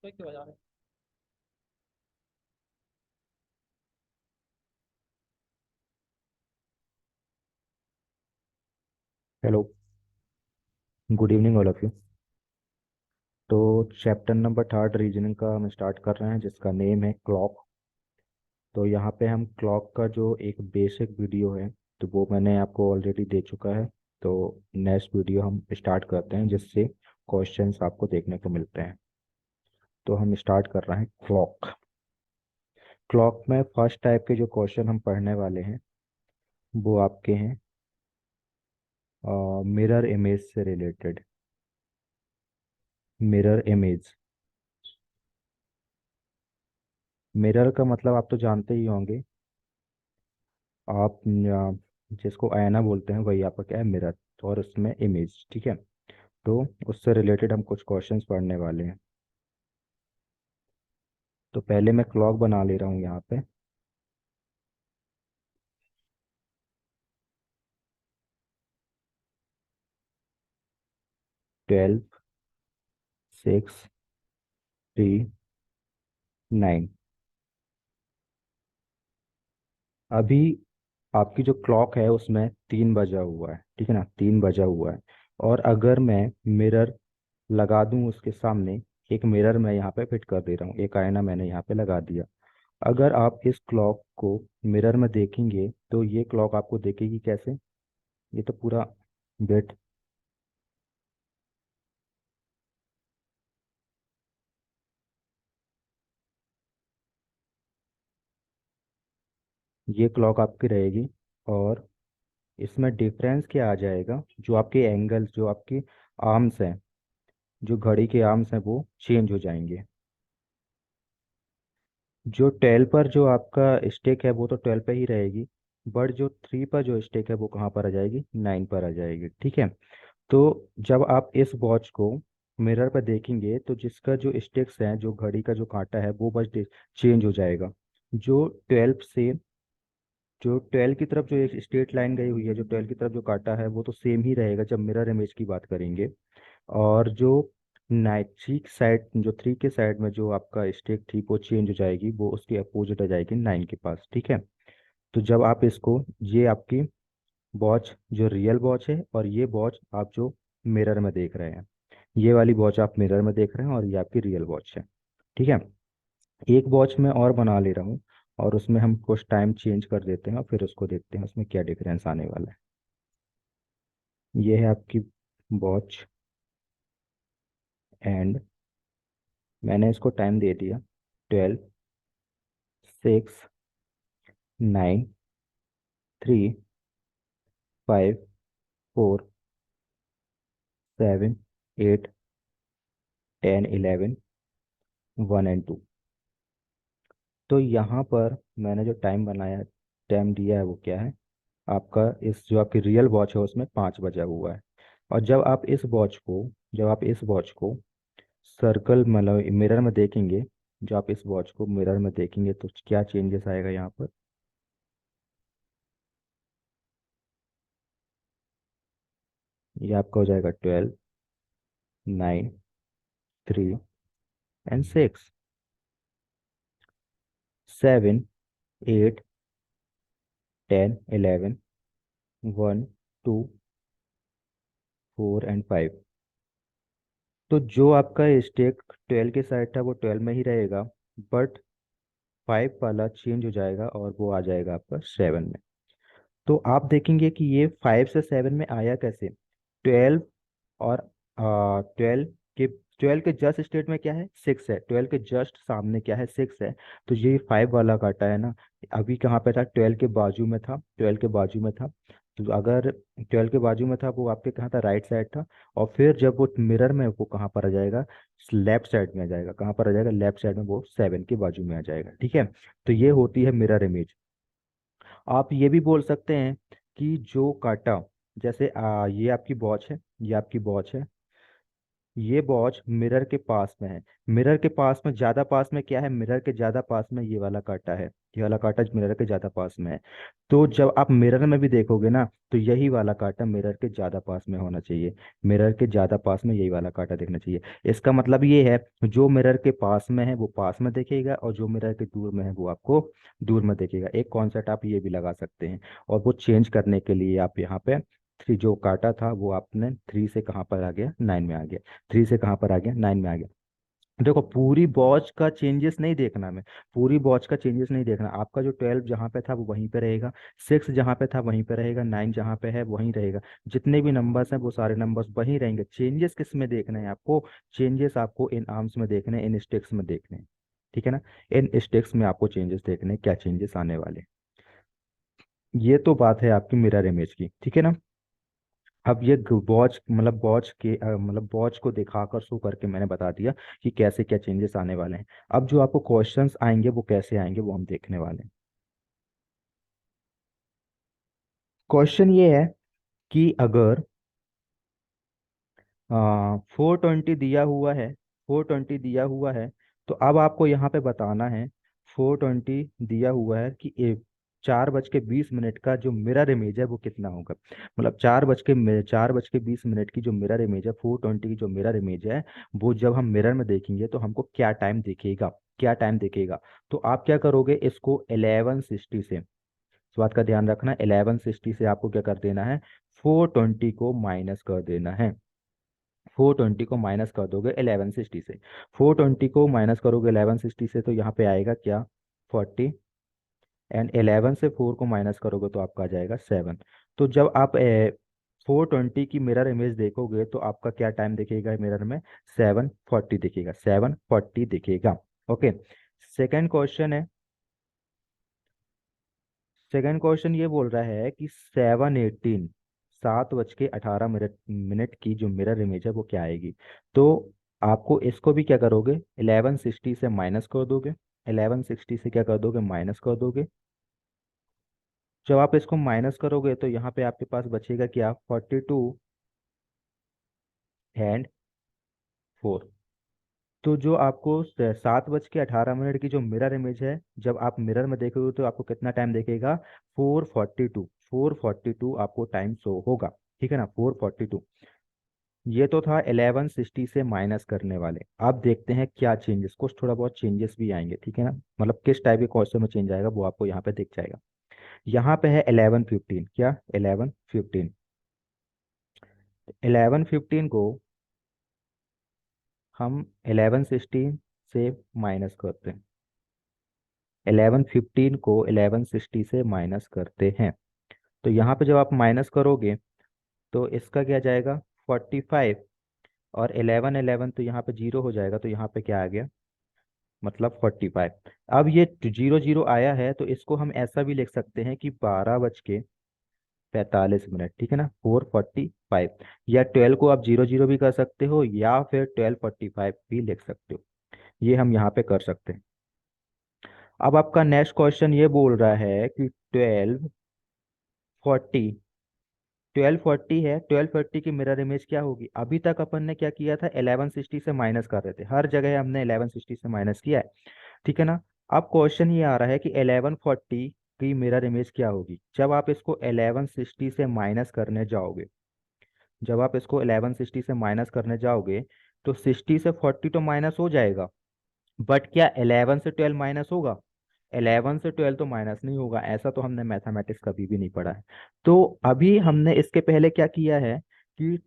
कोई क्यों बजा रहा है? Hello. Good evening all of you. तो चैप्टर नंबर थर्ड रीजनिंग का हम स्टार्ट कर रहे हैं जिसका नेम है क्लॉक। तो यहाँ पे हम क्लॉक का जो एक बेसिक वीडियो है तो वो मैंने आपको ऑलरेडी दे चुका है। तो नेक्स्ट वीडियो हम स्टार्ट करते हैं जिससे क्वेश्चंस आपको देखने को मिलते हैं। तो हम स्टार्ट कर रहे हैं क्लॉक। क्लॉक में फर्स्ट टाइप के जो क्वेश्चन हम पढ़ने वाले हैं वो आपके हैं मिरर इमेज से रिलेटेड। मिरर इमेज, मिरर का मतलब आप तो जानते ही होंगे। आप जिसको आईना बोलते हैं वही आपका क्या है, मिरर। और उसमें इमेज, ठीक है। तो उससे रिलेटेड हम कुछ क्वेश्चंस पढ़ने वाले हैं। तो पहले मैं क्लॉक बना ले रहा हूँ यहाँ पे। 12, 6, 3, 9। अभी आपकी जो क्लॉक है उसमें 3 बजा हुआ है, ठीक है ना, 3 बजा हुआ है। और अगर मैं मिरर लगा दूं उसके सामने, एक मिरर मैं यहाँ पे फिट कर दे रहा हूँ, एक आईना मैंने यहाँ पे लगा दिया। अगर आप इस क्लॉक को मिरर में देखेंगे तो ये क्लॉक आपको देखेगी कैसे? ये तो पूरा बेट, ये क्लॉक आपकी रहेगी। और इसमें डिफरेंस क्या आ जाएगा, जो आपके एंगल्स, जो आपके आर्म्स हैं, जो घड़ी के आर्म्स हैं वो चेंज हो जाएंगे। जो 12 पर जो आपका स्टिक है वो तो 12 पे ही रहेगी। बट जो 3 पर जो स्टिक है वो कहाँ पर आ जाएगी, 9 पर आ जाएगी, ठीक है। तो जब आप इस वॉच को मिरर पर देखेंगे तो जिसका जो स्टिक्स है, जो घड़ी का जो कांटा है वो बस चेंज हो जाएगा। जो 12 से, जो 12 की तरफ जो एक स्ट्रेट लाइन गई हुई है, जो 12 की तरफ जो काटा है वो तो सेम ही रहेगा जब मिरर इमेज की बात करेंगे। और जो नाइट थ्री साइड, जो 3 के साइड में जो आपका स्टिक थी वो चेंज हो जाएगी, वो उसके अपोजिट आ जाएगी 9 के पास, ठीक है। तो जब आप इसको, ये आपकी वॉच जो रियल वॉच है और ये वॉच आप जो मिरर में देख रहे हैं, ये वाली वॉच आप मिरर में देख रहे हैं और ये आपकी रियल वॉच है, ठीक है। एक वॉच में और बना ले रहा हूँ और उसमें हम कुछ टाइम चेंज कर देते हैं और फिर उसको देखते हैं उसमें क्या डिफरेंस आने वाला है। ये है आपकी वॉच एंड मैंने इसको टाइम दे दिया 12, 6, 9, 3, 5, 4, 7, 8, 10, 11, 1 एंड 2। तो यहाँ पर मैंने जो टाइम बनाया, टाइम दिया है वो क्या है आपका, इस जो आपकी रियल वॉच है उसमें 5 बजा हुआ है। और जब आप इस वॉच को सर्कल मतलब मिरर में देखेंगे, जो आप इस वॉच को मिरर में देखेंगे तो क्या चेंजेस आएगा यहाँ पर? ये आपका हो जाएगा 12, 9, 3 एंड 6, 7, 8, 10, 11, 1, 2, 4 एंड 5। तो जो आपका स्टेक 12 के साइड था वो 12 में ही रहेगा, बट 5 वाला चेंज हो जाएगा और वो आ जाएगा आपका 7 में। तो आप देखेंगे कि ये 5 से 7 में आया कैसे। 12 और 12 के, 12 के जस्ट स्टेट में क्या है, 6 है। 12 के जस्ट सामने क्या है, 6 है। तो ये 5 वाला काटा है ना, अभी कहाँ पे था, 12 के बाजू में था, 12 के बाजू में था। तो अगर 12 के बाजू में था वो आपके कहाँ था, राइट साइड था। और फिर जब वो मिरर में वो कहाँ पर आ जाएगा, लेफ्ट साइड में आ जाएगा। कहाँ पर आ जाएगा, लेफ्ट साइड में, वो 7 के बाजू में आ जाएगा, ठीक है। तो ये होती है मिरर इमेज। आप ये भी बोल सकते हैं कि जो काटा, जैसे ये आपकी वॉच है, ये आपकी वॉच है, ये वॉच मिरर के पास में है। मिरर के पास में, ज्यादा पास में क्या है, मिरर के ज्यादा पास में ये वाला काटा है। ये वाला कांटा मिरर के ज्यादा पास में है। तो जब आप मिरर में भी देखोगे ना, तो यही वाला कांटा मिरर के ज्यादा पास में होना चाहिए। मिरर के ज्यादा पास में यही वाला कांटा देखना चाहिए। इसका मतलब ये है, जो मिरर के पास में है वो पास में देखेगा, और जो मिरर के दूर में है वो आपको दूर में देखेगा। एक कॉन्सेप्ट आप ये भी लगा सकते हैं। और वो चेंज करने के लिए आप यहाँ पे थ्री जो काटा था वो आपने थ्री से कहाँ पर आ गया, नाइन में आ गया। थ्री से कहाँ पर आ गया, नाइन में आ गया। देखो पूरी वॉच का चेंजेस नहीं देखना मैं, पूरी वॉच का चेंजेस नहीं देखना। आपका जो 12 जहाँ पे था वो वहीं पे रहेगा, 6 जहाँ पे था वहीं पे रहेगा, 9 जहाँ पे है वहीं रहेगा। जितने भी नंबर्स हैं वो सारे नंबर्स वहीं रहेंगे। चेंजेस किस में देखने हैं आपको? चेंजेस आपको इन आर्म्स में देखने हैं, इन स्टिक्स में देखने हैं। ठीक है ना? इन स्टिक्स में आपको चेंजेस देखने हैं, क्या चेंजेस आने वाले हैं। ये तो बात है आपकी मिरर इमेज की, ठीक है ना? अब ये वॉच मतलब वॉच के मतलब वॉच को दिखाकर शो करके मैंने बता दिया कि कैसे क्या चेंजेस आने वाले हैं। अब जो आपको क्वेश्चंस आएंगे वो कैसे आएंगे वो हम देखने वाले हैं। क्वेश्चन ये है कि अगर 420 दिया हुआ है, 420 दिया हुआ है, तो अब आपको यहाँ पे बताना है। 420 दिया हुआ है कि 4:20 का जो मिरर इमेज है वो कितना होगा। मतलब 4:20 की जो मिरर इमेज है, 420 की जो मिरर इमेज है, वो जब हम मिरर में देखेंगे तो हमको क्या टाइम दिखेगा, क्या टाइम दिखेगा। तो आप क्या करोगे, इसको 1160 से, इस बात का ध्यान रखना, 1160 से आपको क्या कर देना है, 420 को माइनस कर देना है। 420 को माइनस कर दोगे 1160 से, 420 को माइनस करोगे 1160 से, तो यहाँ पे आएगा क्या, 40। एंड 11 से 4 को माइनस करोगे तो आपका आ जाएगा 7। तो जब आप 420 की मिरर इमेज देखोगे तो आपका क्या टाइम दिखेगा मिरर में, 740 दिखेगा, 740 दिखेगा। ओके। सेकेंड क्वेश्चन है, सेकेंड क्वेश्चन ये बोल रहा है कि 7:18, 7:18 की जो मिरर इमेज है वो क्या आएगी। तो आपको इसको भी क्या करोगे, 1160 से माइनस कर दोगे, 1160 से क्या कर दोगे, माइनस कर दोगे। जब आप इसको माइनस करोगे तो यहाँ पे आपके पास बचेगा क्या, 42 एंड 4। तो जो आपको 7:18 की जो मिरर इमेज है, जब आप मिरर में देखोगे तो आपको कितना टाइम देखेगा, 442, 442 आपको टाइम शो होगा। ठीक है ना, 442। ये तो था 1160 से माइनस करने वाले। अब देखते हैं क्या चेंजेस, कुछ थोड़ा बहुत चेंजेस भी आएंगे, ठीक है ना? मतलब किस टाइप के क्वेश्चन में चेंज आएगा वो आपको यहाँ पे दिख जाएगा। यहाँ पे है 1115, क्या 1115, 1115 को हम 1160 से माइनस करते हैं, 1115 को 1160 से माइनस करते हैं। तो यहाँ पे जब आप माइनस करोगे तो इसका क्या जाएगा, 45। और 11 तो यहाँ पे जीरो हो जाएगा, तो यहाँ पे क्या आ गया, मतलब 45। अब ये जीरो जीरो आया है तो इसको हम ऐसा भी लिख सकते हैं कि 12:45, ठीक है ना, 445। या 12 को आप जीरो जीरो भी कर सकते हो, या फिर 12:45 भी लिख सकते हो। ये हम यहाँ पे कर सकते हैं। अब आपका नेक्स्ट क्वेश्चन ये बोल रहा है कि 12:40, 12:40 है, 12:40 की मिरर इमेज क्या होगी। अभी तक अपन ने क्या किया था, 1160 से माइनस कर रहे थे, हर जगह हमने 1160 से माइनस किया है। ठीक है ना? अब क्वेश्चन ये आ रहा है कि 1140 की मिरर इमेज क्या होगी जब आप इसको 1160 से माइनस करने जाओगे। जब आप इसको 1160 से माइनस करने जाओगे तो 60 से 40 तो माइनस हो जाएगा, बट क्या 11 से 12 माइनस होगा? 11 से 12 तो माइनस नहीं होगा, ऐसा तो हमने मैथमेटिक्स कभी भी नहीं पढ़ा है। तो अभी हमने इसके पहले क्या किया है कि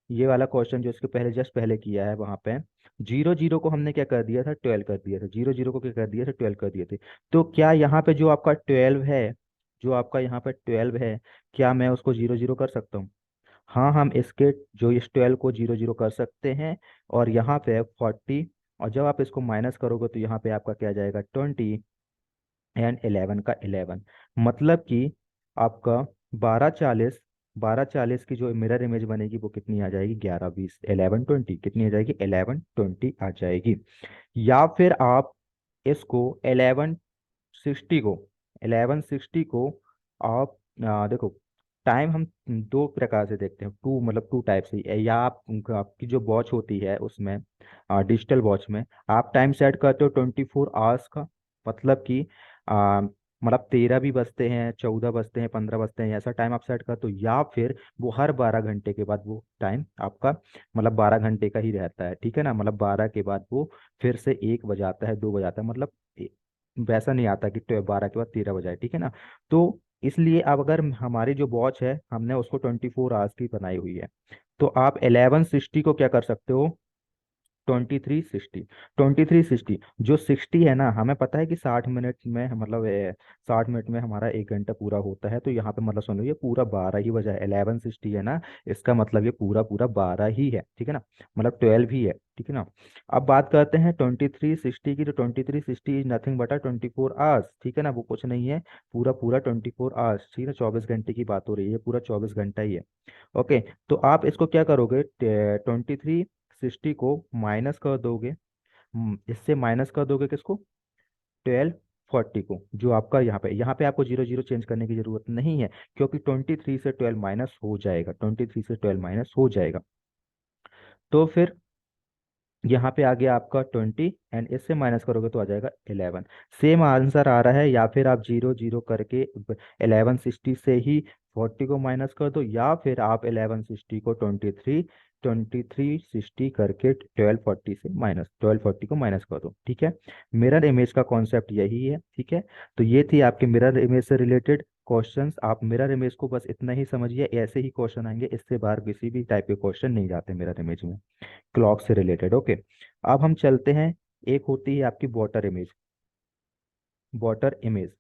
ये वाला क्वेश्चन जो इसके पहले जस्ट पहले किया है, वहां पे जीरो जीरो को हमने क्या कर दिया था, 12 कर दिया था, जीरो जीरो को क्या कर दिया था, 12 कर दिए थे। तो क्या यहाँ पे जो आपका 12 है, जो आपका यहाँ पे 12 है, क्या मैं उसको जीरो जीरो कर सकता हूँ? हाँ, हम इसके जो इस 12 को जीरो जीरो कर सकते हैं। और यहाँ पे 40, और जब आप इसको माइनस करोगे तो यहाँ पे आपका क्या जाएगा, 20 एंड 11 का 11। मतलब कि आपका 12:40, 12:40 की जो मिरर इमेज बनेगी वो कितनी आ जाएगी, 11:20, 11:20 कितनी आ जाएगी, 11:20 आ जाएगी। या फिर आप इसको 1160 को आप देखो, टाइम हम दो प्रकार से देखते हैं, टू मतलब टू टाइप से। या आप आपकी जो वॉच होती है उसमें, डिजिटल वॉच में आप टाइम सेट करते हो 24 आवर्स का, मतलब कि मतलब 13 भी बजते हैं, 14 बजते हैं, 15 बजते हैं, ऐसा टाइम आप सेट कर दो, या फिर वो हर 12 घंटे के बाद वो टाइम आपका मतलब 12 घंटे का ही रहता है, ठीक है ना। मतलब 12 के बाद वो फिर से 1 बजाता है, 2 बजाता है, मतलब वैसा नहीं आता कि 12 के बाद 13 बजाए, ठीक है ना। तो इसलिए अब अगर हमारी जो वॉच है हमने उसको 24 आवर्स की बनाई हुई है, तो आप 1160 को क्या कर सकते हो, 2360। 2360 जो 60 है ना, हमें पता है कि 60 मिनट में मतलब 60 मिनट में हमारा 1 घंटा पूरा होता है, तो यहाँ पे मतलब सुन लो ये पूरा 12 ही बजा है, 1160 है ना, इसका मतलब ये पूरा पूरा 12 ही है, ठीक है ना, मतलब 12 ही है, ठीक है ना। अब बात करते हैं 2360 की, तो 2360 इज नथिंग बटा 24 आवर्स, ठीक है ना, वो कुछ नहीं है, पूरा पूरा 24 आवर्स, ठीक है, 24 घंटे की बात हो रही है, पूरा 24 घंटा ही है। ओके, तो आप इसको क्या करोगे, 2360 को माइनस कर दोगे, इससे माइनस कर दोगे किसको, 1240 को, जो आपका यहाँ पे आपको जीरो जीरो चेंज करने की जरूरत नहीं है, क्योंकि 23 से 12 माइनस हो जाएगा, 23 से 12 माइनस हो जाएगा। तो फिर यहाँ पे आ गया आपका 20, एंड इससे माइनस करोगे तो आ जाएगा 11। सेम आंसर आ रहा है, या फिर आप जीरो जीरो करके 1160 से ही 40 को माइनस कर दो, या फिर आप 1160 को 2360 करके 1240 को माइनस कर दो, ठीक है। मिरर इमेज का कॉन्सेप्ट यही है, ठीक है। तो ये थी आपके मिरर इमेज से रिलेटेड क्वेश्चंस। आप मिरर इमेज को बस इतना ही समझिए, ऐसे ही क्वेश्चन आएंगे, इससे बाहर किसी भी टाइप के क्वेश्चन नहीं जाते मिरर इमेज में, क्लॉक से रिलेटेड। ओके, अब हम चलते हैं, एक होती है आपकी water image. Water image,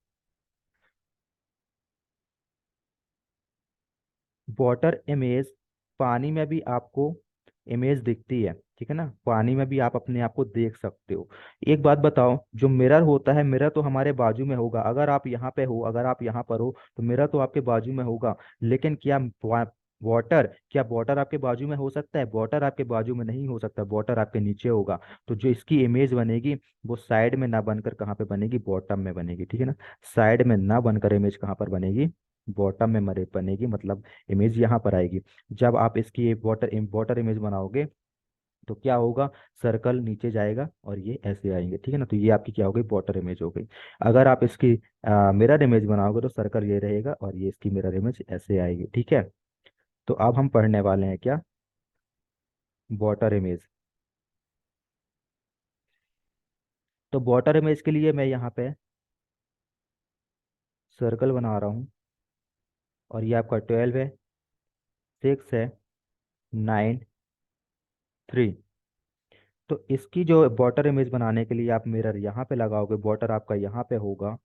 water image, पानी में भी आपको इमेज दिखती है, ठीक है ना, पानी में भी आप अपने आप को देख सकते हो। एक बात बताओ, जो मिरर होता है, मिरर तो हमारे बाजू में होगा, अगर आप यहाँ पे हो, अगर आप यहाँ पर हो, तो मिरर तो आपके बाजू में होगा, लेकिन क्या वाटर, क्या वाटर आपके बाजू में हो सकता है, वाटर आपके बाजू में नहीं हो सकता, वाटर आपके नीचे होगा। तो जो इसकी इमेज बनेगी, वो साइड में ना बनकर कहाँ पे बनेगी, बॉटम में बनेगी, ठीक है ना। साइड में ना बनकर इमेज कहाँ पर बनेगी, बॉटम में मरे बनेगी, मतलब इमेज यहाँ पर आएगी। जब आप इसकी एक वाटर इमेज बनाओगे, तो क्या होगा, सर्कल नीचे जाएगा और ये ऐसे आएंगे, ठीक है ना, तो ये आपकी क्या हो गई, वाटर इमेज हो गई। अगर आप इसकी मिरर इमेज बनाओगे, तो सर्कल ये रहेगा और ये इसकी मिरर इमेज ऐसे आएगी, ठीक है। तो अब हम पढ़ने वाले हैं क्या, वाटर इमेज। तो वाटर इमेज के लिए मैं यहाँ पे सर्कल बना रहा हूँ, और ये आपका 12 है, 6 है, 9, 3। तो इसकी जो वाटर इमेज बनाने के लिए आप मिरर यहाँ पे लगाओगे, वाटर आपका यहाँ पे होगा,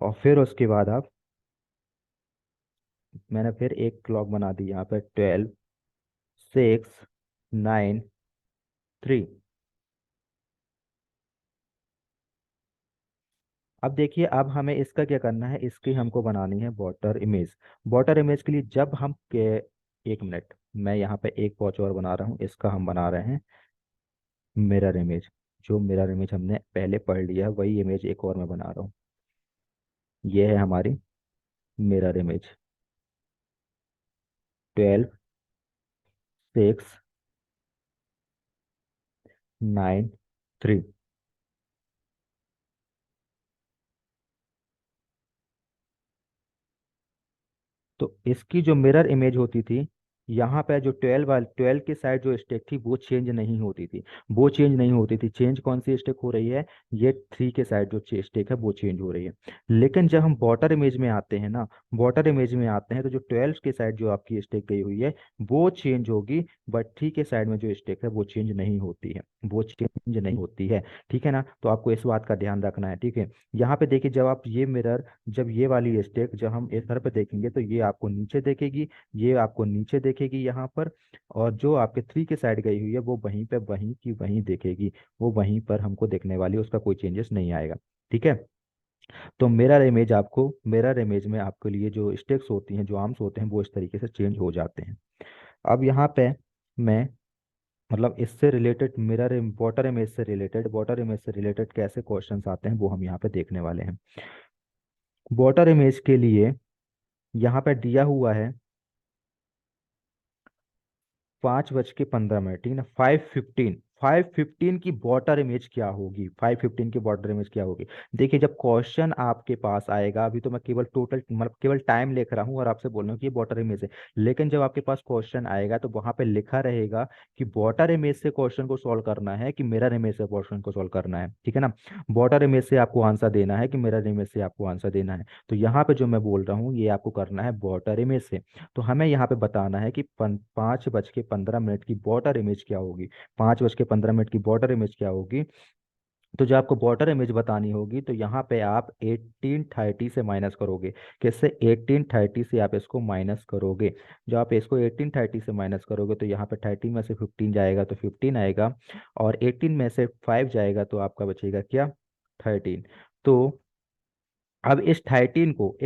और फिर उसके बाद आप, मैंने फिर एक क्लॉक बना दी यहाँ पे, 12, 6, 9, 3। अब देखिए, अब हमें इसका क्या करना है, इसकी हमको बनानी है वाटर इमेज। वाटर इमेज के लिए जब हम के, एक मिनट, मैं यहाँ पे एक वॉच और बना रहा हूँ, इसका हम बना रहे हैं मिरर इमेज। जो मिरर इमेज हमने पहले पढ़ लिया है, वही इमेज एक और मैं बना रहा हूँ। ये है हमारी मिरर इमेज, 12, 6, 9, 3। तो इसकी जो मिरर इमेज होती थी, यहाँ पे जो 12 की साइड जो स्टेक थी वो चेंज नहीं होती थी, वो चेंज नहीं होती थी। चेंज कौन सी स्टेक हो रही है, ये 3 के साइड जो स्टेक है वो चेंज हो रही है। लेकिन जब हम वाटर इमेज में आते हैं ना, वाटर इमेज में आते हैं, तो जो 12 के साइड जो आपकी स्टेक गई हुई है वो चेंज होगी, बट 3 के साइड में जो स्टेक है वो चेंज नहीं होती है, वो चेंज नहीं होती है, ठीक है ना। तो आपको इस बात का ध्यान रखना है, ठीक है। यहाँ पे देखिए, जब आप ये मिरर, जब ये वाली स्टेक जब हम इधर पे देखेंगे, तो ये आपको नीचे देखेगी, ये आपको नीचे देखेगी यहाँ पर, और जो आपके 3 के साइड गई हुई है वो वहीं पे वहीं की वहीं देखेगी, वो वहीं पर हमको देखने वाली है, उसका कोई चेंजेस नहीं आएगा, ठीक है। तो मिरर इमेज, आपको मिरर इमेज में आपके लिए जो स्टेक्स होती हैं, जो आर्म्स होते हैं, वो इस तरीके से चेंज हो जाते हैं। अब यहाँ पे मैं, मतलब इससे रिलेटेड मिरर वाटर इमेज से रिलेटेड कैसे क्वेश्चंस आते हैं वो हम यहाँ पे देखने वाले हैं। वाटर इमेज के लिए यहाँ पे दिया हुआ है 5:15, ठीक है ना, 5:15, 5:15 की बॉर्डर इमेज क्या होगी, 5:15 की बॉर्डर इमेज क्या होगी। देखिए जब क्वेश्चन आपके पास आएगा, अभी तो मैं केवल टोटल मतलब केवल टाइम लिख रहा हूँ और आपसे बोल रहा हूँ कि ये बॉर्डर इमेज है, लेकिन जब आपके पास क्वेश्चन आएगा तो वहां पे लिखा रहेगा कि बॉर्डर इमेज से क्वेश्चन को सॉल्व करना है कि मिरर इमेज से क्वेश्चन को सॉल्व करना है, ठीक है ना। बॉर्डर इमेज से आपको आंसर देना है कि मिरर इमेज से आपको आंसर देना है। तो यहाँ पे जो मैं बोल रहा हूँ ये आपको करना है बॉर्डर इमेज से। तो हमें यहाँ पे बताना है कि 5:15 की बॉर्डर इमेज क्या होगी, 5:15 की बॉर्डर इमेज क्या होगी। तो जो आपको बॉर्डर इमेज बतानी होगी तो यहाँ पे आप 1830 से माइनस करोगे। किससे? 1830 से आप इसको माइनस करोगे। जो आप इसको 1830 से माइनस करोगे तो यहाँ पे 13 में से 15 जाएगा तो 15 आएगा, और 18 में से 5 जाएगा तो आपका बचेगा क्या? 13। तो अब इस 13 को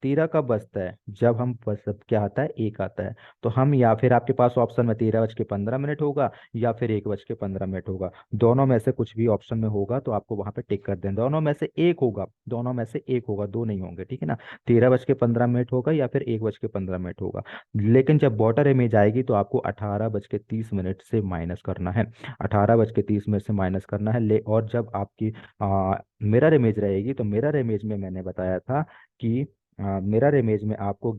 13 कब बचता है? जब हम बस अब क्या आता है, एक आता है। तो हम या फिर आपके पास ऑप्शन में 13:15 होगा या फिर 1:15 होगा, दोनों में से कुछ भी ऑप्शन में होगा तो आपको वहां पे टिक कर देना, दोनों में से एक होगा, दोनों में से एक होगा, दो नहीं होंगे, ठीक है ना। 13:15 होगा या फिर 1:15 होगा। लेकिन जब बॉर्डर इमेज आएगी तो आपको 18:30 से माइनस करना है, 18:30 से माइनस करना है। ले और जब आपकी मिरर इमेज रहेगी तो मिरर इमेज में मैंने बताया था कि मिरर इमेज में आपको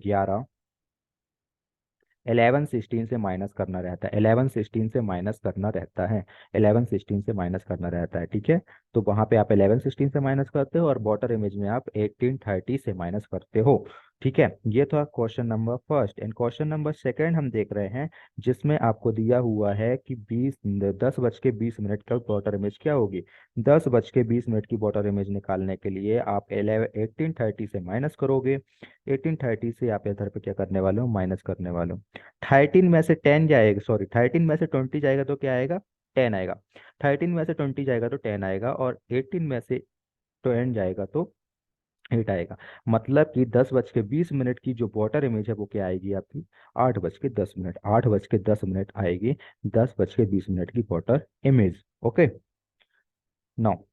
11:16 से माइनस करना रहता है, 11:16 से माइनस करना रहता है, 11:16 से माइनस करना रहता है, ठीक है। तो वहां पे आप 11:16 से माइनस करते हो और बॉर्डर इमेज में आप 1830 से माइनस करते हो, ठीक है। ये था question number first. And question number second हम देख रहे हैं, जिसमें आपको दिया हुआ है कि 10:20 का बॉर्डर इमेज क्या होगी। 10:20 की बॉर्डर इमेज निकालने के लिए आप 1830 से माइनस करोगे, 1830 से आप इधर पे क्या करने वाले हो, माइनस करने वाले हो। 13 में से 10 जाएगा, सॉरी 13 में से 20 जाएगा तो क्या आएगा, 10 आएगा। 13 में से 20 जाएगा तो 10 आएगा, और 18 में से 10 जाएगा तो 8 आएगा। मतलब कि 10:20 की जो बॉर्डर इमेज है वो क्या आएगी आपकी, 8:10, 8:10 आएगी 10:20 की border image. Okay, now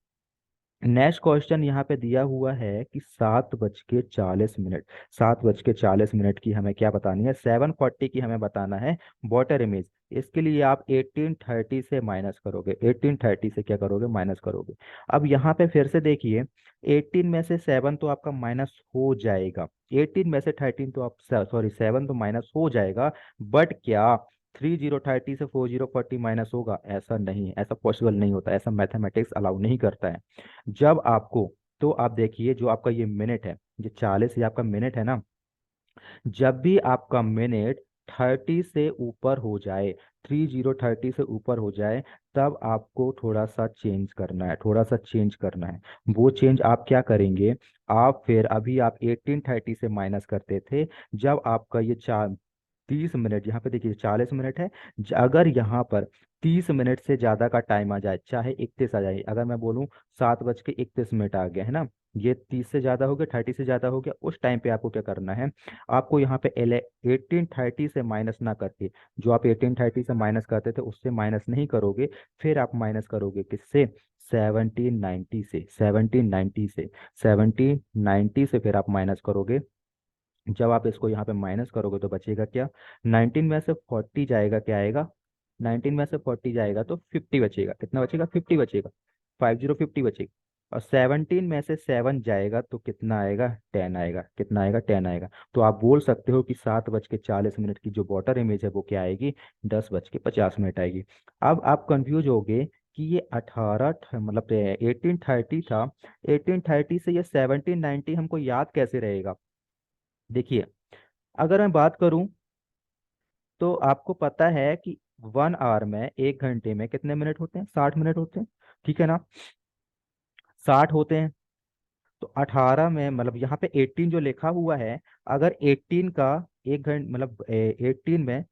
next question यहाँ पे दिया हुआ है कि 7:40, 7:40 की हमें क्या बतानी है, 7:40 की हमें बताना है वाटर इमेज। इसके लिए आप 1830 से माइनस करोगे, 1830 से क्या करोगे, माइनस करोगे। अब यहाँ पे फिर से देखिए, 18 में से 7 तो आपका माइनस हो जाएगा, 18 में से 13 तो आप सॉरी 7 तो माइनस हो जाएगा, बट क्या 3030 से 4040 माइनस होगा? ऐसा नहीं, ऐसा पॉसिबल नहीं होता, ऐसा मैथमेटिक्स अलाउ नहीं करता है। जब आपको, तो आप देखिए जो आपका ये मिनट है, ये 40 ये आपका मिनट है ना, जब भी आपका मिनट 30 से ऊपर हो जाए, 3030 से ऊपर हो जाए, तब आपको थोड़ा सा चेंज करना है, थोड़ा सा चेंज करना है। वो चेंज आप क्या करेंगे, आप फिर अभी आप 1830 से माइनस करते थे, जब आपका ये 30 मिनट, यहाँ पे देखिए 40 मिनट है, अगर यहाँ पर 30 मिनट से ज्यादा का टाइम आ जाए, चाहे 31 आ जाए, अगर मैं बोलूँ 7:31 आ गया है ना, ये 30 से ज्यादा हो गया, 30 से ज्यादा हो गया, उस टाइम पे आपको क्या करना है, आपको यहाँ पे 1830 से माइनस ना करके, जो आप 1830 से माइनस करते थे उससे माइनस नहीं करोगे, फिर आप माइनस करोगे किससे, 1790 से, 1790 से फिर आप माइनस करोगे। जब आप इसको यहाँ पे माइनस करोगे तो बचेगा क्या, 19 में से 40 जाएगा, क्या आएगा, 19 में से 40 जाएगा तो 50 बचेगा, कितना बचेगा, 50 बचेगा, 50 बचेगा। और 17 में से 7 जाएगा तो कितना आएगा, 10 आएगा, कितना आएगा, 10 आएगा। तो आप बोल सकते हो कि 7:40 की जो वाटर इमेज है वो क्या आएगी, 10:50 आएगी। अब आप कंफ्यूज हो गए कि ये मतलब 1830 था, 1830 से ये 1790 हमको याद कैसे रहेगा। देखिए अगर मैं बात करूं तो आपको पता है कि 1 आवर में, 1 घंटे में कितने मिनट होते हैं, 60 मिनट होते हैं, ठीक है ना, 60 होते हैं। तो 18 में मतलब यहाँ पे 18 जो लिखा हुआ है, अगर 18 का 1 घंटे मतलब 18 में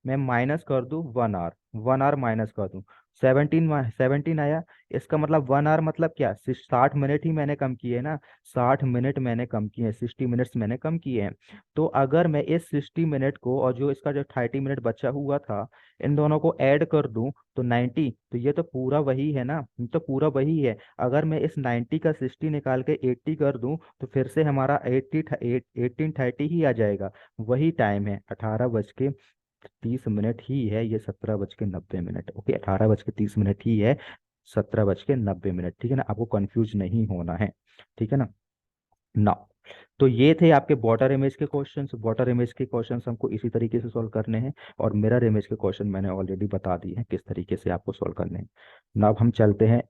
मैं माइनस कर दूं 1 आवर, 1 आवर माइनस कर दूं, 17 आया। इसका मतलब 1 आवर मतलब क्या, 60 मिनट ही मैंने कम किए ना, 60 मिनट मैंने कम किए हैं, 60 मिनट्स मैंने कम किए हैं। तो अगर मैं इस 60 मिनट को और जो इसका जो 30 मिनट बचा हुआ था, इन दोनों को ऐड कर दूं तो 90, तो ये तो पूरा वही है ना, ये तो पूरा वही है। अगर मैं इस 90 का 60 निकाल के 80 कर दूं तो फिर से हमारा 1830 ही आ जाएगा। वही टाइम है, 18:50 30 मिनट ही है, ये 17:90। ओके, 18:30 ही है, 17:90। ठीक है ना, आपको कंफ्यूज नहीं होना है। ठीक है ना। ना, तो ये थे आपके वाटर इमेज के क्वेश्चंस। वाटर इमेज के क्वेश्चंस हमको इसी तरीके से सॉल्व करने हैं, और मिरर इमेज के क्वेश्चन मैंने ऑलरेडी बता दिए हैं किस तरीके से आपको सॉल्व करने हैं। ना, अब हम चलते हैं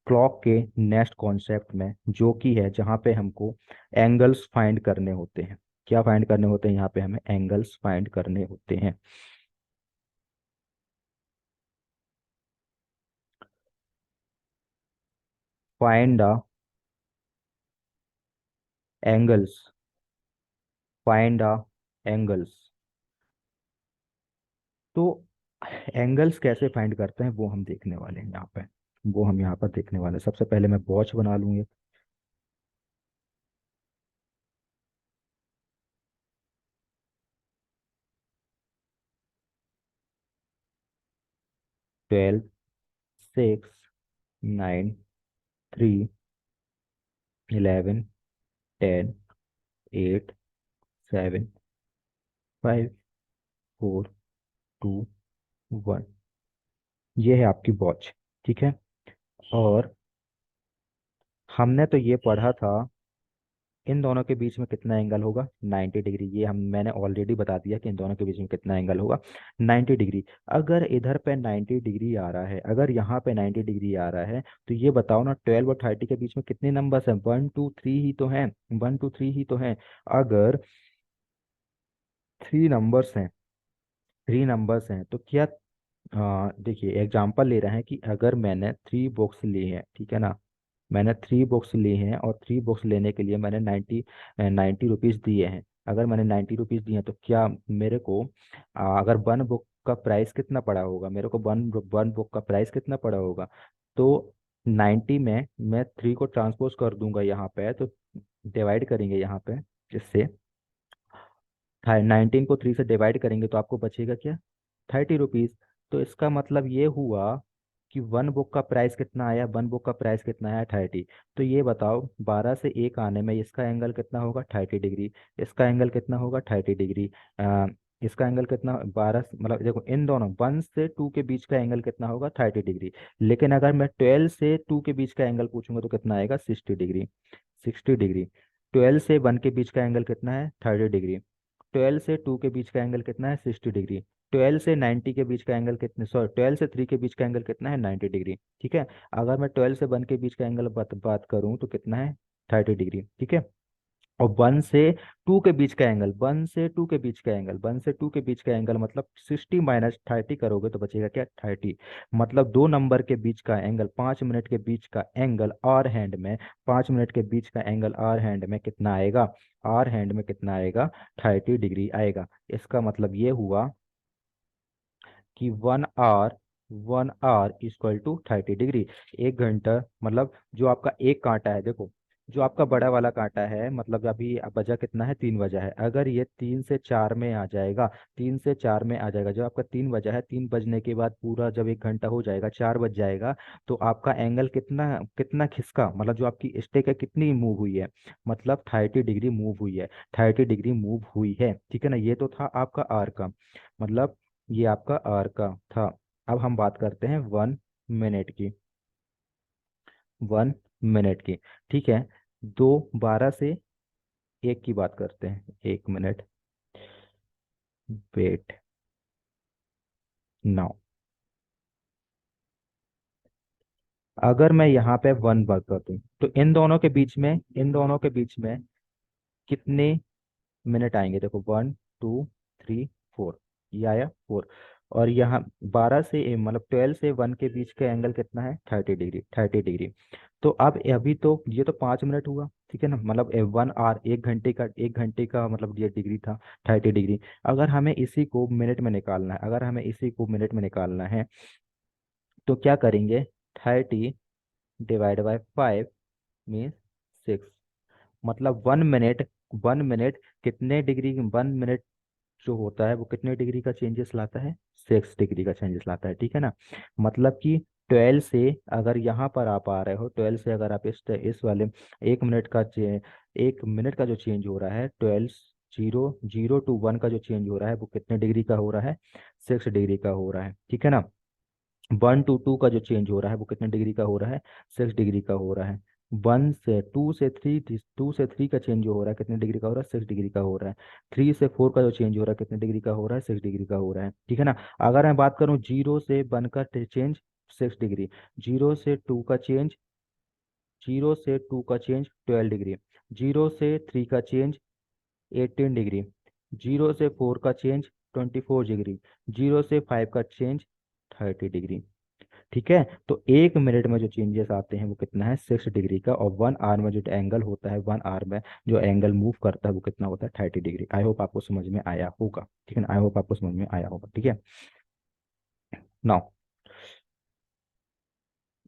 क्लॉक के नेक्स्ट कॉन्सेप्ट में, जो कि है जहाँ पे हमको एंगल्स फाइंड करने होते हैं। क्या फाइंड करने होते हैं यहाँ पे? हमें एंगल्स फाइंड करने होते हैं। Find the angles, find the angles. तो एंगल्स कैसे फाइंड करते हैं वो हम देखने वाले हैं यहाँ पे। वो हम यहाँ पर देखने वाले हैं। सबसे पहले मैं वॉच बना लूंगी। 12, 6, 9, 3, 11, 10, 8, 7, 5, 4, 2, 1। ये है आपकी वॉच। ठीक है। और हमने तो ये पढ़ा था, इन दोनों के बीच में कितना एंगल होगा? 90 डिग्री। ये हम मैंने ऑलरेडी बता दिया कि इन दोनों के बीच में कितना एंगल होगा, 90 डिग्री। अगर इधर पे 90 डिग्री आ रहा है, अगर यहाँ पे 90 डिग्री आ रहा है, तो ये बताओ ना, 12 और 30 के बीच में कितने नंबर्स हैं? 1 2 3 ही तो हैं। 1 2 3 ही तो हैं। अगर 3 नंबर्स हैं, 3 नंबर्स हैं, तो क्या, देखिए एग्जांपल ले रहे हैं कि अगर मैंने 3 बॉक्स लिए हैं, ठीक है ना, मैंने 3 बॉक्स लिए हैं, और 3 बॉक्स लेने के लिए मैंने 90 रुपीज़ दिए हैं। अगर मैंने 90 रुपीज़ दिए हैं, तो क्या मेरे को, अगर 1 बुक का प्राइस कितना पड़ा होगा, मेरे को वन वन बुक का प्राइस कितना पड़ा होगा? तो 90 में मैं 3 को ट्रांसपोज कर दूंगा यहाँ पे, तो डिवाइड करेंगे यहाँ पे, जिससे 19 को 3 से डिवाइड करेंगे तो आपको बचेगा क्या? 30 रुपीज। तो इसका मतलब ये हुआ कि 1 बुक का प्राइस कितना आया? 1 बुक का प्राइस कितना आया? 30। तो ये बताओ, 12 से 1 आने में इसका एंगल कितना होगा? 30 डिग्री। इसका एंगल कितना होगा? 30 डिग्री। इसका एंगल कितना? 12, मतलब देखो इन दोनों 1 से 2 के बीच का एंगल कितना होगा? 30 डिग्री। लेकिन अगर मैं 12 से 2 के बीच का एंगल पूछूंगा तो कितना आएगा? 60 डिग्री। 60 डिग्री। 12 से 1 के बीच का एंगल कितना है? 30 डिग्री। 12 से 2 के बीच का एंगल कितना है? 60 डिग्री। 12 से 90 के बीच का एंगल कितने, सॉरी, 12 से 3 के बीच का एंगल कितना है? 90 डिग्री। ठीक है। अगर मैं 12 से 1 के बीच का एंगल बात करूं तो कितना है? 30 डिग्री। ठीक है। और 1 से 2 के बीच का एंगल, 1 से 2 के बीच का एंगल, 1 से 2 के बीच का एंगल मतलब 60 - 30 करोगे तो बचेगा क्या? 30। मतलब दो नंबर के बीच का एंगल, 5 मिनट के बीच का एंगल आर हैंड में, 5 मिनट के बीच का एंगल आर हैंड में कितना आएगा? आर हैंड में कितना आएगा? 30 डिग्री आएगा। इसका मतलब ये हुआ कि 1 आवर 1 आवर = 30 डिग्री। 1 घंटा मतलब जो आपका एक कांटा है, देखो जो आपका बड़ा वाला कांटा है, मतलब अभी बजा कितना है? 3 बजा है। अगर ये 3 से 4 में आ जाएगा, 3 से 4 में आ जाएगा, जब आपका 3 बजा है, 3 बजने के बाद पूरा जब 1 घंटा हो जाएगा, 4 बज जाएगा, तो आपका एंगल कितना कितना खिसका, मतलब जो आपकी स्टेक है कितनी मूव हुई है? मतलब 30 डिग्री मूव हुई है। 30 डिग्री मूव हुई है। ठीक है ना। ये तो था आपका आर का, मतलब ये आपका आर का था। अब हम बात करते हैं 1 मिनट की। 1 मिनट की। ठीक है। 12 से 1 की बात करते हैं। 1 मिनट। वेट। नाउ, अगर मैं यहाँ पे 1 बात कर दूं, तो इन दोनों के बीच में कितने मिनट आएंगे? देखो, 1 2 3 4, ये आया 4। और यहाँ 12 से मतलब 12 से 1 के बीच का एंगल कितना है? 30 डिग्री। 30 डिग्री। तो अब अभी तो ये तो 5 मिनट हुआ, ठीक है ना, मतलब 1 आवर, 1 घंटे का मतलब ये डिग्री था, 30 डिग्री। अगर हमें इसी को मिनट में निकालना है, अगर हमें इसी को मिनट में निकालना है, तो क्या करेंगे? 30 ÷ 5 मीन्स 6। मतलब 1 मिनट, 1 मिनट कितने डिग्री, 1 मिनट जो होता है वो कितने डिग्री का चेंजेस लाता है? 6 डिग्री का चेंजेस लाता है। ठीक है ना। मतलब कि 12 से, अगर यहाँ पर आप आ रहे हो 12 से, अगर आप इस वाले 1 मिनट का 1 मिनट का जो चेंज हो रहा है, 12 जीरो जीरो टू वन का जो चेंज हो रहा है वो कितने डिग्री का हो रहा है, 6 डिग्री का हो रहा है, ठीक है ना। 1 to 2 का जो चेंज हो रहा है वो कितने डिग्री का हो रहा है, 6 डिग्री का हो रहा है। 2 से 3 का चेंज जो हो रहा है कितने डिग्री का हो रहा है, 6 डिग्री का हो रहा है। 3 से 4 का जो चेंज हो रहा है कितने डिग्री का हो रहा है, 6 डिग्री का हो रहा है, ठीक है ना। अगर मैं बात करूं 0 से 1 का चेंज 6 डिग्री, 0 से 2 का चेंज 12 डिग्री, 0 से 3 का चेंज 18 डिग्री, 0 से 4 का चेंज 24 डिग्री, 0 से 5 का चेंज 30 डिग्री, ठीक है। तो 1 मिनट में जो चेंजेस आते हैं वो कितना है, 6 डिग्री का। और 1 आवर में जो एंगल होता है, 1 आवर में जो एंगल मूव करता है वो कितना होता है, 30 डिग्री। आई होप आपको समझ में आया होगा, ठीक है ना, आई होप आपको समझ में आया होगा, ठीक है। नाउ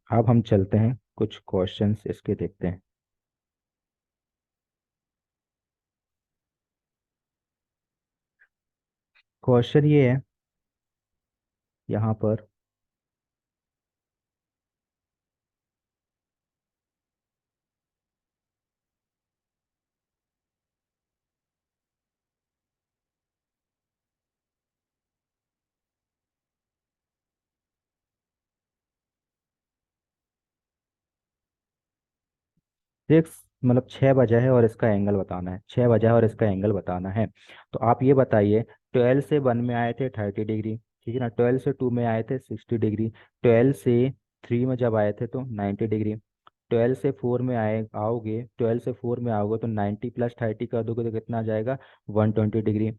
अब हम चलते हैं कुछ क्वेश्चंस इसके देखते हैं। क्वेश्चन ये है यहाँ पर, सिक्स मतलब 6 बजे है और इसका एंगल बताना है, 6 बजे है और इसका एंगल बताना है। तो आप ये बताइए, 12 से 1 में आए थे 30 डिग्री, ठीक है ना, 12 से 2 में आए थे 60 डिग्री, 12से 3 में जब आए थे तो 90 डिग्री, 12 से 4 में आओगे, 12से 4 में आओगे तो 90 + 30 कर दोगे तो कितना आ जाएगा, 120 डिग्री।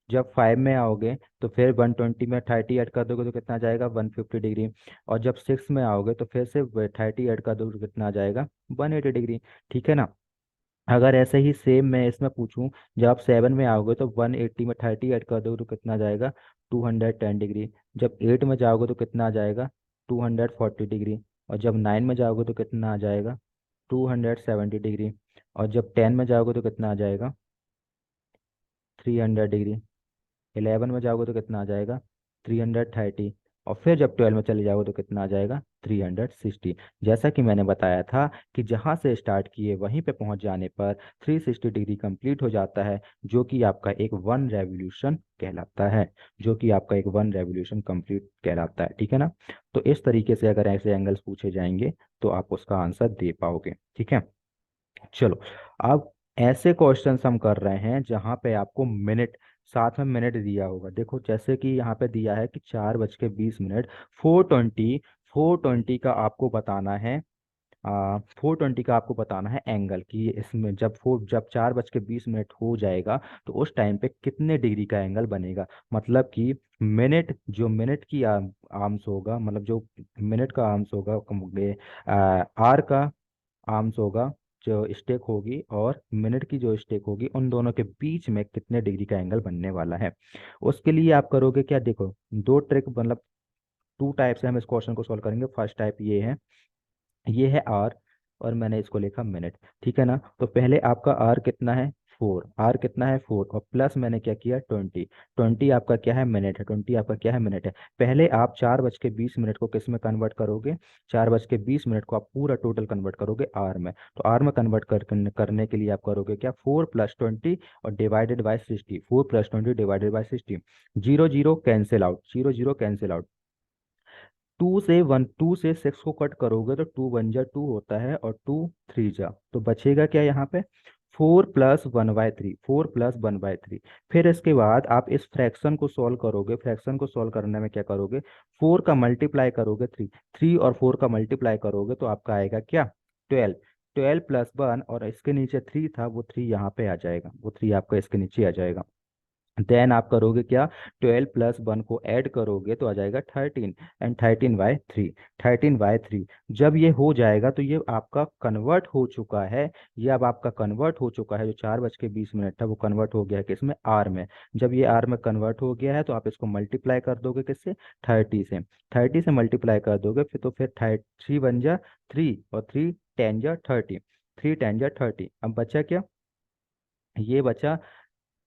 जब 5 में आओगे तो फिर 120 में 30 ऐड कर दोगे तो कितना आ जाएगा, 150 डिग्री। और जब 6 में आओगे तो फिर से 30 ऐड कर दोगे तो कितना आ जाएगा, 180 डिग्री, ठीक है ना। अगर ऐसे ही सेम मैं इसमें पूछूं, जब आप 7 में आओगे तो 180 में 30 ऐड कर दोगे तो कितना आ जाएगा, 210 डिग्री। जब 8 में जाओगे तो कितना आ जाएगा, 240 डिग्री। और जब 9 में जाओगे तो कितना आ जाएगा, 270 डिग्री। और जब 10 में जाओगे तो कितना आ जाएगा, 300 डिग्री। 11 में जाओगे तो कितना आ जाएगा, 330। और फिर जब 12 में चले जाओगे तो कितना आ जाएगा, 360। जैसा कि मैंने बताया था कि जहाँ से स्टार्ट किए वहीं पे पहुंच जाने पर 360 डिग्री कंप्लीट हो जाता है, जो कि आपका एक 1 रेवोल्यूशन कहलाता है, जो कि आपका एक 1 रेवोल्यूशन कंप्लीट कहलाता है, ठीक है ना। तो इस तरीके से अगर ऐसे एंगल्स पूछे जाएंगे तो आप उसका आंसर दे पाओगे, ठीक है। चलो, अब ऐसे क्वेश्चंस हम कर रहे हैं जहां पे आपको मिनट, साथ में मिनट दिया होगा। देखो जैसे कि यहाँ पे दिया है कि 4:20, 420, 420 का आपको बताना है, 420 का आपको बताना है एंगल कि इसमें जब 4:20 हो जाएगा तो उस टाइम पे कितने डिग्री का एंगल बनेगा। मतलब कि मिनट, जो मिनट की आर्म्स होगा, मतलब जो मिनट का आर्म्स होगा, आर का आर्म्स होगा, जो स्टेक होगी, और मिनट की जो स्टेक होगी, उन दोनों के बीच में कितने डिग्री का एंगल बनने वाला है। उसके लिए आप करोगे क्या, देखो दो ट्रिक, मतलब 2 टाइप से हम इस क्वेश्चन को सॉल्व करेंगे। फर्स्ट टाइप ये है आर, और मैंने इसको लिखा मिनट, ठीक है ना। तो पहले आपका आर कितना है, 4, आर कितना है 4, और प्लस मैंने क्या किया, 20, 20 आपका क्या है, मिनट है, 20 आपका क्या है, मिनट है। पहले आप 4:20 को किस में कन्वर्ट करोगे, 4:20 को आप पूरा टोटल कन्वर्ट करोगे आर में। तो आर में कन्वर्ट करने के लिए आप करोगे क्या, 4 + 20 और divided by 60, 4 + 20 divided by 60। Zero zero cancel out, zero zero cancel out. 2 से को कट करोगे तो 2 1 जा 2 होता है, और 2 3 जा, तो बचेगा क्या यहाँ पे, 4 + 1/3, 4 + 1/3। फिर इसके बाद आप इस फ्रैक्शन को सॉल्व करोगे, फ्रैक्शन को सॉल्व करने में क्या करोगे, 4 का मल्टीप्लाई करोगे 3, 3 और 4 का मल्टीप्लाई करोगे तो आपका आएगा क्या, 12, 12 + 1, और इसके नीचे 3 था, वो 3 यहाँ पे आ जाएगा, वो 3 आपका इसके नीचे आ जाएगा। देन आप करोगे क्या, 12 + 1 को ऐड करोगे तो आ जाएगा 13, एंड 13/3, 13/3। जब ये हो जाएगा तो ये आपका कन्वर्ट हो चुका है, ये अब आपका कन्वर्ट हो चुका है, जो 4:20 था वो कन्वर्ट हो गया है किसमें, आर में। जब ये आर में कन्वर्ट हो गया है तो आप इसको मल्टीप्लाई कर दोगे किससे, 30 से, 30 से मल्टीप्लाई कर दोगे, फिर तो फिर 3 1 जा 3, और 3 10 जा 30, 3 10 जा 30। अब बचा क्या, ये बचा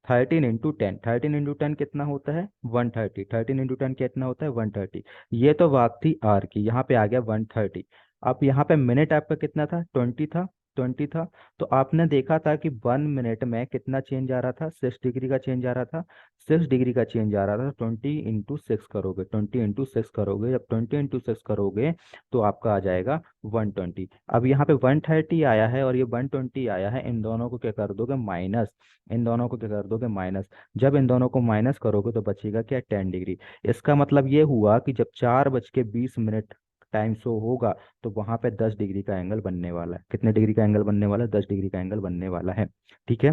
13 × 10, 13 × 10 कितना होता है, 130, 13 × 10 कितना होता है, 130। ये तो बात थी आर की, यहाँ पे आ गया 130। अब यहाँ पे मिनट आपका कितना था, 20 था, 20 था। तो आपने देखा था कि 1 मिनट में कितना चेंज आ रहा था, 6 डिग्री का चेंज आ रहा था। 6 डिग्री का चेंज आ रहा था, 20 × 6 करोगे, 20 × 6 करोगे, जब 20 × 6 करोगे तो आपका आ जाएगा 120। अब यहाँ पे 130 आया है और ये 120 आया है, इन दोनों को क्या कर दोगे, माइनस। इन दोनों को क्या कर दोगे, माइनस। जब इन दोनों को माइनस करोगे तो बचेगा क्या, 10 डिग्री। इसका मतलब ये हुआ कि जब 4:20 टाइम शो होगा तो वहां पे 10 डिग्री का एंगल बनने वाला है। कितने डिग्री का एंगल बनने वाला है, 10 डिग्री का एंगल बनने वाला है। ठीक है।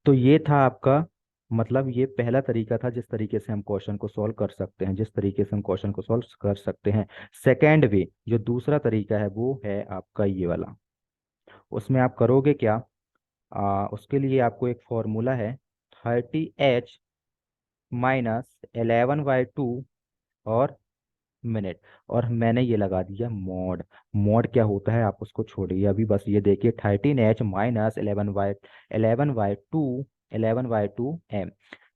तो ये था आपका, मतलब ये पहला तरीका था जिस तरीके से हम क्वेश्चन को सॉल्व कर सकते हैं, जिस तरीके से हम क्वेश्चन को सॉल्व कर सकते हैं। सेकेंड वे, जो दूसरा तरीका है, वो है आपका ये वाला। उसमें आप करोगे क्या, उसके लिए आपको एक फॉर्मूला है, 30h - 11/2 और मिनट, और मैंने ये लगा दिया मॉड। मॉड क्या होता है आप उसको छोड़िए अभी, बस ये देखिए, 13h - 11/2, 11/2 m।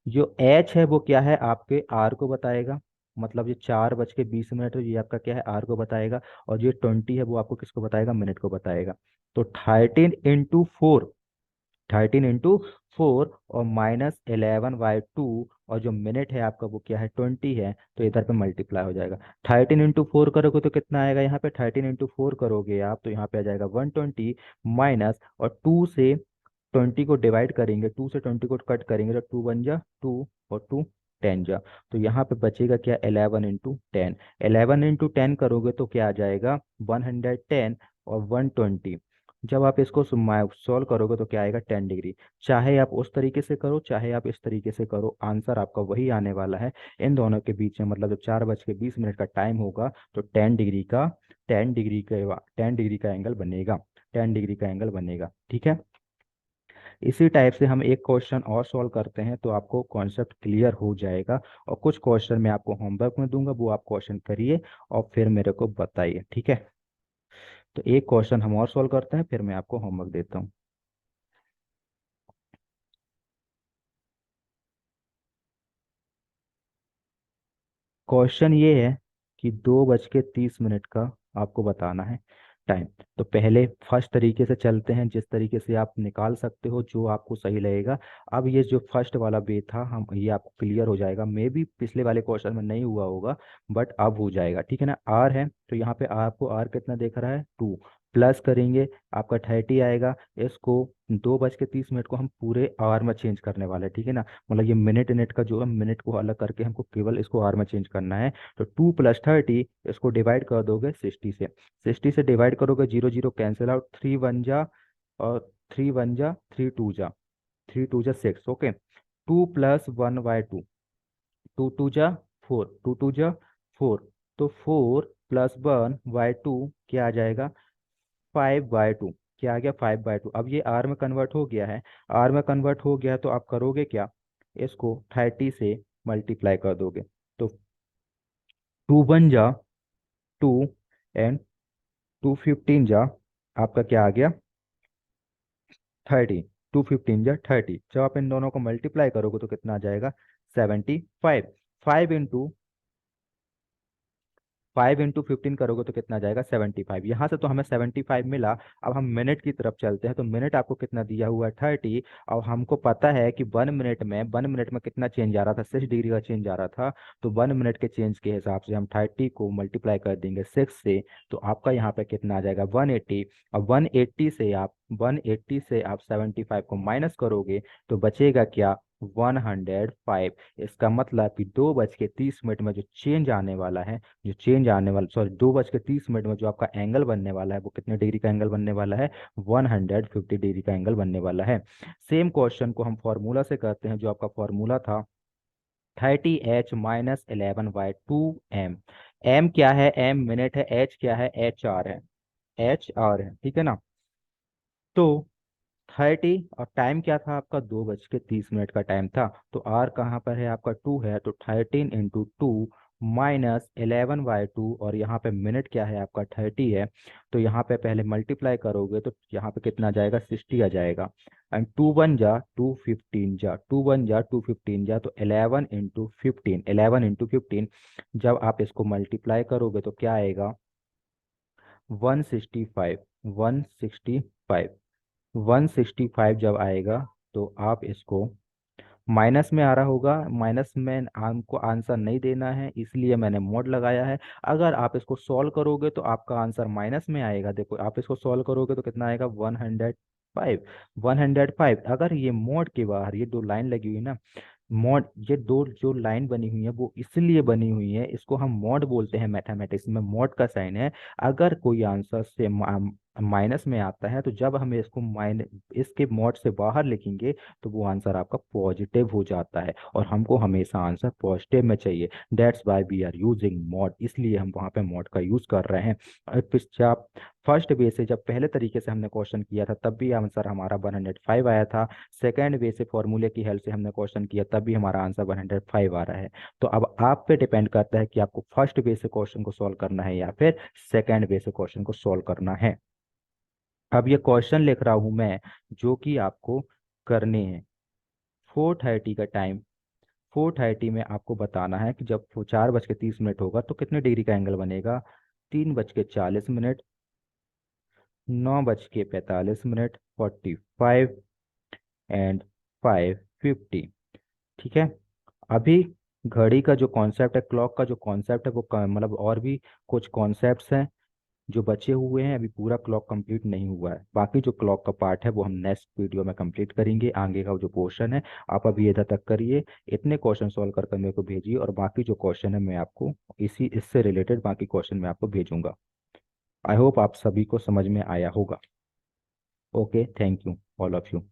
जो h है वो क्या है, आपके r को बताएगा। मतलब ये 4:20 ये आपका क्या है, r को बताएगा। और ये 20 है वो आपको किसको बताएगा, मिनट को बताएगा। तो 13 × 4, 13 × 4 और -11/2, और जो मिनट है आपका वो क्या है, 20 है, तो इधर पे मल्टीप्लाई हो जाएगा। 13 × 4 करोगे तो कितना आएगा, यहाँ पे 13 × 4 करोगे आप तो यहाँ पे आ जाएगा 120, माइनस, और 2 से 20 को डिवाइड करेंगे, 2 से 20 को कट करेंगे तो 2 × 1 = 2 और 2 × 10 = तो यहाँ पे बचेगा क्या, 11 × 10। 11 × 10 करोगे तो क्या आ जाएगा, 110 और 120। जब आप इसको सॉल्व करोगे तो क्या आएगा, 10 डिग्री। चाहे आप उस तरीके से करो, चाहे आप इस तरीके से करो, आंसर आपका वही आने वाला है। इन दोनों के बीच में, मतलब जब 4:20 का टाइम होगा तो 10 डिग्री का एंगल बनेगा, 10 डिग्री का एंगल बनेगा। ठीक है। इसी टाइप से हम एक क्वेश्चन और सॉल्व करते हैं तो आपको कॉन्सेप्ट क्लियर हो जाएगा। और कुछ क्वेश्चन मैं आपको होमवर्क में दूंगा, वो आप क्वेश्चन करिए और फिर मेरे को बताइए। ठीक है। तो एक क्वेश्चन हम और सॉल्व करते हैं, फिर मैं आपको होमवर्क देता हूँ। क्वेश्चन ये है कि 2:30 का आपको बताना है टाइम। तो पहले फर्स्ट तरीके से चलते हैं, जिस तरीके से आप निकाल सकते हो, जो आपको सही लगेगा। अब ये जो फर्स्ट वाला वे था, हम ये आपको क्लियर हो जाएगा, मे बी पिछले वाले क्वेश्चन में नहीं हुआ होगा, बट अब हो जाएगा। ठीक है ना। आर है तो यहाँ पे आपको आर कितना देख रहा है, 2, प्लस करेंगे, आपका 30 आएगा। इसको 2:30 को हम पूरे आवर में चेंज करने वाले हैं। ठीक है ना। मतलब ये मिनट इनट का जो है, मिनट को अलग करके हमको केवल इसको आवर में चेंज करना है। तो 2 + 30, इसको डिवाइड कर दोगे 60 से, 60 से डिवाइड करोगे, 0 0 कैंसिल आउट, 3 × 1 = और 3 × 1 = 3 × 2 = 3 × 2 = 6। ओके। 2 + 1/2, 2 × 2 = 4, 2 × 2 = 4, तो 4 + 1/2 क्या आ जाएगा, 5/2। क्या आ गया, 5/2। अब ये आर में कन्वर्ट हो गया है, आर में कन्वर्ट हो गया तो आप करोगे क्या, इसको 30 से मल्टीप्लाई कर दोगे। तो 2 × 1 = 2 एंड 2 × 15 = आपका क्या आ गया, 30। 2 × 15 = 30। जब आप इन दोनों को मल्टीप्लाई करोगे तो कितना आ जाएगा, 75। 5 × 15 करोगे तो कितना आ जाएगा, 75। यहाँ से तो हमें 75 मिला। अब हम मिनट की तरफ चलते हैं, तो मिनट आपको कितना दिया हुआ है, 30। और हमको पता है कि 1 मिनट में कितना चेंज आ रहा था, 6 डिग्री का चेंज आ रहा था। तो 1 मिनट के चेंज के हिसाब से हम 30 को मल्टीप्लाई कर देंगे 6 से, तो आपका यहाँ पे कितना आ जाएगा, 180। और 180 से आप 75 को माइनस करोगे तो बचेगा क्या, 105। इसका मतलब कि 2:30 में जो चेंज आने वाला है, जो चेंज आने वाला, सॉरी, 2:30 में जो आपका एंगल बनने वाला है वो कितने डिग्री का एंगल बनने वाला है, 150 डिग्री का एंगल बनने वाला है। सेम क्वेश्चन को हम फॉर्मूला से करते हैं, जो आपका फॉर्मूला था 30h - 11/2 m। m क्या है, m मिनट है, h क्या है, एच आर है, एच आर है। ठीक है ना। तो 30, और टाइम क्या था आपका, 2:30 का टाइम था। तो आर कहाँ पर है आपका, 2 है, तो 13 × 2 -11/2, और यहाँ पे मिनट क्या है आपका, 30 है। तो यहाँ पे पहले मल्टीप्लाई करोगे तो यहाँ पे कितना आ जाएगा, 60 आ जाएगा। एंड 2 × 1 = 215 तो 11 × 15, 11 × 15। जब आप इसको मल्टीप्लाई करोगे तो क्या आएगा, 165। 165। 165 जब आएगा तो आप इसको, माइनस में आ रहा होगा, माइनस में हमको आंसर नहीं देना है इसलिए मैंने मोड लगाया है। अगर आप इसको सॉल्व करोगे तो आपका आंसर माइनस में आएगा। देखो आप इसको सॉल्व करोगे तो कितना आएगा, 105। 105 अगर ये मोड के बाहर ये दो लाइन लगी हुई ना, मॉड, ये दो जो लाइन बनी हुई है वो इसलिए बनी हुई है, इसको हम मॉड बोलते हैं मैथमेटिक्स में, मॉड का साइन है। अगर कोई आंसर से माइनस में आता है तो जब हम इसको इसके मॉड से बाहर लिखेंगे तो वो आंसर आपका पॉजिटिव हो जाता है, और हमको हमेशा आंसर पॉजिटिव में चाहिए। That's why we are using mod, इसलिए हम वहाँ पे मॉड का यूज कर रहे हैं। जब फर्स्ट वे से, जब पहले तरीके से हमने क्वेश्चन किया था तब भी आंसर हमारा 105 आया था। सेकेंड वे से फॉर्मूले की हेल्प से हमने क्वेश्चन किया तब भी हमारा आंसर 105 आ रहा है। तो अब आप पे डिपेंड करता है कि आपको फर्स्ट वे से क्वेश्चन को सॉल्व करना है या फिर सेकेंड वे से क्वेश्चन को सॉल्व करना है। अब ये क्वेश्चन लिख रहा हूं मैं जो कि आपको करने हैं। 4:30 का टाइम, 4:30 में आपको बताना है कि जब 4:30 होगा तो कितने डिग्री का एंगल बनेगा। 3:40, 9:45, 45 एंड 5:50। ठीक है। अभी घड़ी का जो कॉन्सेप्ट है, क्लॉक का जो कॉन्सेप्ट है वो मतलब और भी कुछ कॉन्सेप्ट्स हैं जो बचे हुए हैं, अभी पूरा क्लॉक कंप्लीट नहीं हुआ है। बाकी जो क्लॉक का पार्ट है वो हम नेक्स्ट वीडियो में कंप्लीट करेंगे। आगे का जो पोर्शन है आप अभी इधर तक करिए, इतने क्वेश्चन सॉल्व कर कर मेरे को भेजिए, और बाकी जो क्वेश्चन है मैं आपको इसी इससे रिलेटेड बाकी क्वेश्चन मैं आपको भेजूंगा। आई होप आप सभी को समझ में आया होगा। Okay, thank you all of you.